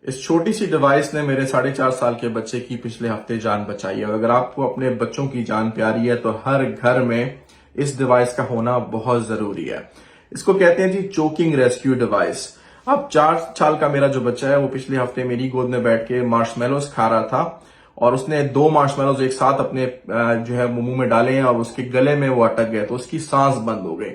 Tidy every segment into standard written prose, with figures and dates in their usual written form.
इस छोटी सी डिवाइस ने मेरे 4.5 साल के बच्चे की पिछले हफ्ते जान बचाई है। और अगर आपको अपने बच्चों की जान प्यारी है तो हर घर में इस डिवाइस का होना बहुत जरूरी है। इसको कहते हैं जी चोकिंग रेस्क्यू डिवाइस। अब 4 साल का मेरा जो बच्चा है वो पिछले हफ्ते मेरी गोद में बैठ के मार्शमेलोस खा रहा था और उसने 2 मार्शमेलोस एक साथ अपने जो है मुंह में डाले हैं और उसके गले में वो अटक गए, तो उसकी सांस बंद हो गई।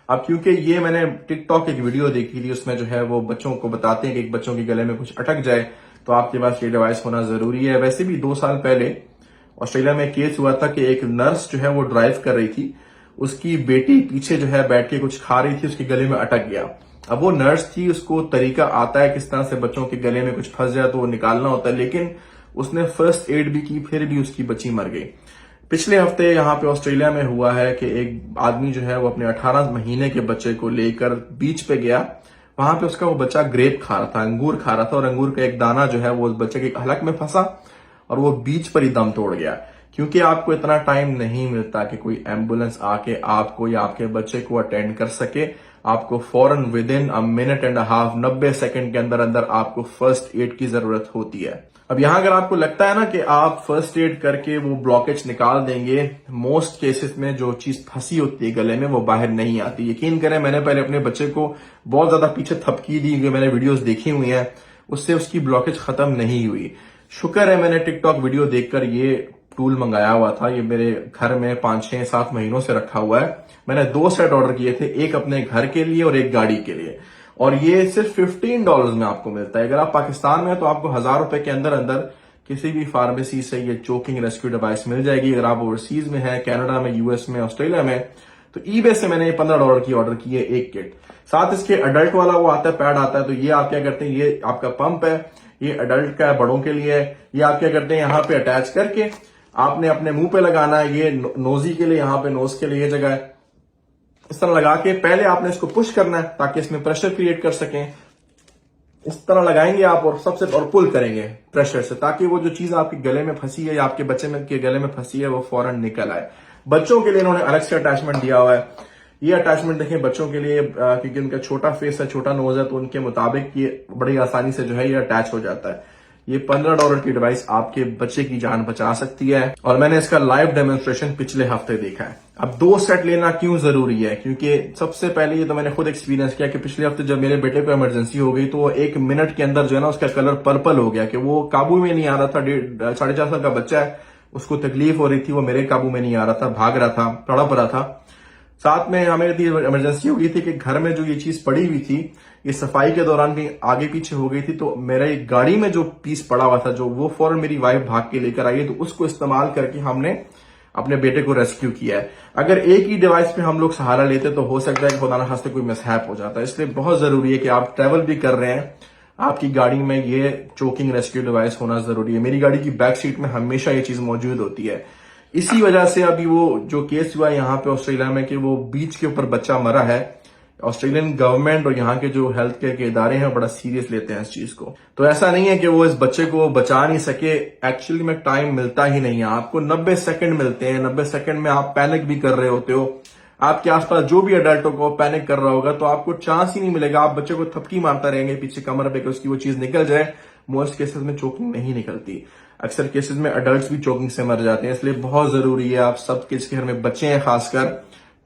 अब क्योंकि ये मैंने टिकटॉक एक वीडियो देखी थी, उसमें जो है वो बच्चों को बताते हैं कि एक बच्चों के गले में कुछ अटक जाए तो आपके पास ये डिवाइस होना जरूरी है। वैसे भी 2 साल पहले ऑस्ट्रेलिया में केस हुआ था कि एक नर्स जो है वो ड्राइव कर रही थी, उसकी बेटी पीछे जो है बैठ के कुछ खा रही थी, उसके गले में अटक गया। अब वो नर्स थी, उसको तरीका आता है किस तरह से बच्चों के गले में कुछ फंस जाए तो वो निकालना होता है, लेकिन उसने फर्स्ट एड भी की, फिर भी उसकी बच्ची मर गई। पिछले हफ्ते यहाँ पे ऑस्ट्रेलिया में हुआ है कि एक आदमी जो है वो अपने 18 महीने के बच्चे को लेकर बीच पे गया। वहां पे उसका वो बच्चा ग्रेप खा रहा था, अंगूर खा रहा था, और अंगूर का एक दाना जो है वो उस बच्चे के हलक में फंसा और वो बीच पर ही दम तोड़ गया। क्योंकि आपको इतना टाइम नहीं मिलता कि कोई एम्बुलेंस आके आपको या आपके बच्चे को अटेंड कर सके। आपको फौरन with in a minute and half 90 second के अंदर अंदर आपको फर्स्ट एड की जरूरत होती है। अब यहां अगर आपको लगता है ना कि आप फर्स्ट एड करके वो ब्लॉकेज निकाल देंगे, मोस्ट केसेस में जो चीज फंसी होती है गले में वो बाहर नहीं आती। यकीन करें, मैंने पहले अपने बच्चे को बहुत ज्यादा पीछे थपकी दी, मैंने वीडियोस देखी हुई हैं, उससे उसकी ब्लॉकेज खत्म नहीं हुई। शुक्र है मैंने टिकटॉक वीडियो देखकर ये टूल मंगाया हुआ था। ये मेरे घर में 5, 6, 7 महीनों से रखा हुआ है। मैंने 2 सेट ऑर्डर किए थे, एक अपने घर के लिए और एक गाड़ी के लिए, और ये सिर्फ $15 में आपको मिलता है। अगर आप पाकिस्तान में हैं तो आपको 1000 रुपए के अंदर अंदर किसी भी फार्मेसी से ये चोकिंग रेस्क्यू डिवाइस मिल जाएगी। अगर आप ओवरसीज में हैं, कनाडा में, यूएस में, ऑस्ट्रेलिया में, तो ईबे से मैंने $15 की ऑर्डर की है एक किट। साथ इसके अडल्ट वाला वो आता है, पैड आता है। तो ये आप क्या करते हैं, ये आपका पंप है, ये अडल्ट का है, बड़ों के लिए है। ये आप क्या करते हैं, यहाँ पे अटैच करके आपने अपने मुंह पे लगाना है। ये नोजी के लिए, यहाँ पे नोज के लिए ये जगह है। इस तरह लगा के पहले आपने इसको पुश करना है ताकि इसमें प्रेशर क्रिएट कर सकें। इस तरह लगाएंगे आप और पुल करेंगे प्रेशर से, ताकि वो जो चीज आपके गले में फंसी है या आपके बच्चे में के गले में फंसी है वो फौरन निकल आए। बच्चों के लिए इन्होंने अलग से अटैचमेंट दिया हुआ है। ये अटैचमेंट देखें बच्चों के लिए, क्योंकि उनका छोटा फेस है, छोटा नोज है, तो उनके मुताबिक ये बड़ी आसानी से जो है ये अटैच हो जाता है। ये $15 की डिवाइस आपके बच्चे की जान बचा सकती है, और मैंने इसका लाइव डेमोन्स्ट्रेशन पिछले हफ्ते देखा है। अब 2 सेट लेना क्यों जरूरी है, क्योंकि सबसे पहले ये तो मैंने खुद एक्सपीरियंस किया कि पिछले हफ्ते जब मेरे बेटे को इमरजेंसी हो गई तो वो 1 मिनट के अंदर जो है ना उसका कलर पर्पल हो गया, कि वो काबू में नहीं आ रहा था। 4.5 साल का बच्चा है, उसको तकलीफ हो रही थी, वो मेरे काबू में नहीं आ रहा था, भाग रहा था, तड़प रहा था। साथ में हमें इमरजेंसी हो गई थी कि घर में जो ये चीज पड़ी हुई थी, ये सफाई के दौरान भी आगे पीछे हो गई थी, तो मेरे गाड़ी में जो पीस पड़ा हुआ था, जो वो फौरन मेरी वाइफ भाग के लेकर आई है, तो उसको इस्तेमाल करके हमने अपने बेटे को रेस्क्यू किया है। अगर एक ही डिवाइस पे हम लोग सहारा लेते तो हो सकता है कि खुदा न खास्ते कोई मिसहैप हो जाता है। इसलिए बहुत जरूरी है कि आप ट्रेवल भी कर रहे हैं, आपकी गाड़ी में ये चोकिंग रेस्क्यू डिवाइस होना जरूरी है। मेरी गाड़ी की बैक सीट में हमेशा ये चीज मौजूद होती है। इसी वजह से अभी वो जो केस हुआ यहाँ पे ऑस्ट्रेलिया में कि वो बीच के ऊपर बच्चा मरा है, ऑस्ट्रेलियन गवर्नमेंट और यहाँ के जो हेल्थ केयर के इदारे हैं बड़ा सीरियस लेते हैं इस चीज को। तो ऐसा नहीं है कि वो इस बच्चे को बचा नहीं सके, एक्चुअली में टाइम मिलता ही नहीं है आपको। 90 सेकंड मिलते हैं। 90 सेकंड में आप पैनिक भी कर रहे होते हो, आपके आसपास जो भी अडल्ट होगा पैनिक कर रहा होगा, तो आपको चांस ही नहीं मिलेगा। आप बच्चे को थपकी मारता रहेंगे पीछे कमर पे कि उसकी वो चीज निकल जाए। मोस्ट केसेस में चोकिंग नहीं निकलती, अक्सर केसेस में अडल्ट भी चोकिंग से मर जाते हैं। इसलिए बहुत जरूरी है आप सब जिसके घर में बच्चे हैं खासकर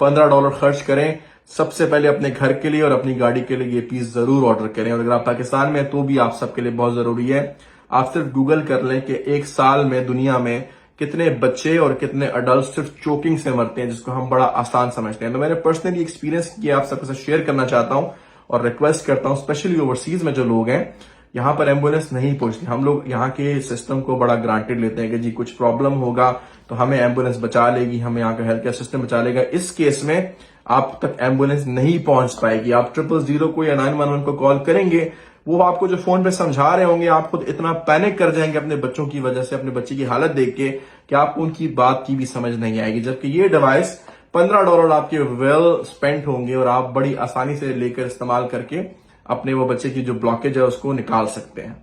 $15 खर्च करें। सबसे पहले अपने घर के लिए और अपनी गाड़ी के लिए ये पीस जरूर ऑर्डर करें। और अगर आप पाकिस्तान में हैं तो भी आप सबके लिए बहुत जरूरी है। आप सिर्फ गूगल कर लें कि एक साल में दुनिया में कितने बच्चे और कितने अडल्ट सिर्फ चोकिंग से मरते हैं, जिसको हम बड़ा आसान समझते हैं। तो मैंने पर्सनली एक्सपीरियंस किया, आप सबके साथ शेयर करना चाहता हूं और रिक्वेस्ट करता हूं, स्पेशली ओवरसीज में जो लोग हैं, यहाँ पर एम्बुलेंस नहीं पहुंचती। हम लोग यहाँ के सिस्टम को बड़ा ग्रांटेड लेते हैं कि जी कुछ प्रॉब्लम होगा तो हमें एम्बुलेंस बचा लेगी, हमें यहाँ का हेल्थ केयर सिस्टम बचा लेगा। इस केस में आप तक एम्बुलेंस नहीं पहुंच पाएगी। आप 000 को या 911 को कॉल करेंगे, वो आपको जो फोन पे समझा रहे होंगे, आप खुद इतना पैनिक कर जाएंगे अपने बच्चों की वजह से, अपने बच्चे की हालत देख के, कि आपको उनकी बात की भी समझ नहीं आएगी। जबकि ये डिवाइस $15 आपके वेल स्पेंट होंगे और आप बड़ी आसानी से लेकर इस्तेमाल करके अपने वो बच्चे की जो ब्लॉकेज है उसको निकाल सकते हैं।